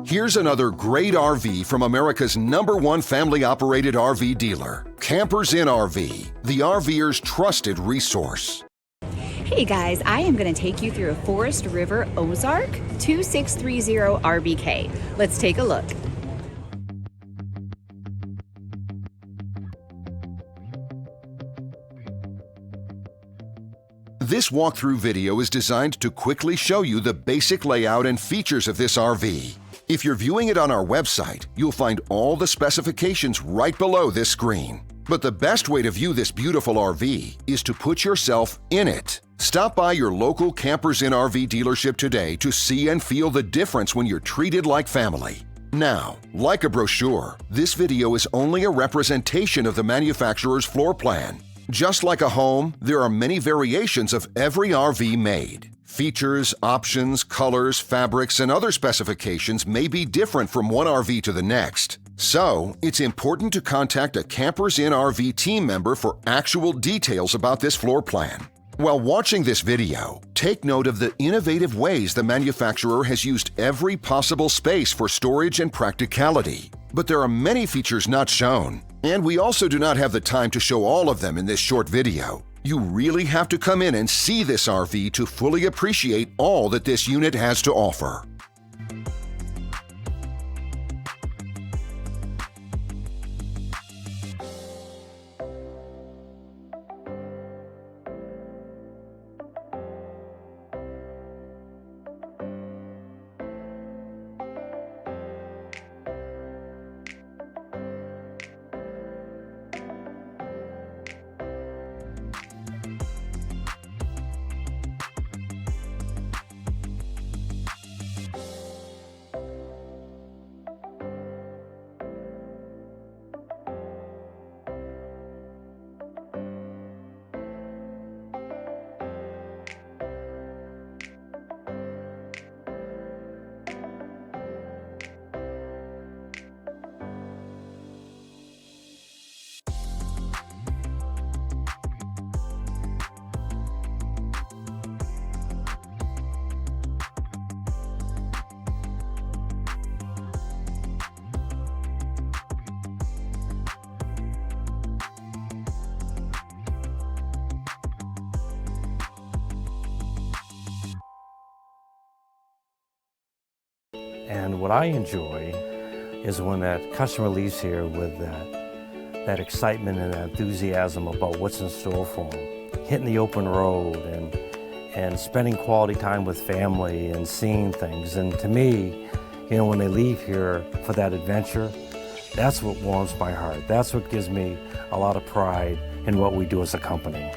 Here's another great RV from America's #1 family-operated RV dealer, Campers Inn RV, the RVer's trusted resource. Hey guys, I am going to take you through a Forest River Ozark 2630RBK. Let's take a look. This walkthrough video is designed to quickly show you the basic layout and features of this RV. If you're viewing it on our website, you'll find all the specifications right below this screen. But the best way to view this beautiful RV is to put yourself in it. Stop by your local Campers Inn RV dealership today to see and feel the difference when you're treated like family. Now, like a brochure, this video is only a representation of the manufacturer's floor plan. Just like a home, there are many variations of every RV made. Features, options, colors, fabrics, and other specifications may be different from one RV to the next. So, it's important to contact a Campers Inn RV team member for actual details about this floor plan. While watching this video, take note of the innovative ways the manufacturer has used every possible space for storage and practicality. But there are many features not shown, and we also do not have the time to show all of them in this short video. You really have to come in and see this RV to fully appreciate all that this unit has to offer. And what I enjoy is when that customer leaves here with that excitement and enthusiasm about what's in store for them. Hitting the open road and spending quality time with family and seeing things. And to me, you know, when they leave here for that adventure, that's what warms my heart. That's what gives me a lot of pride in what we do as a company.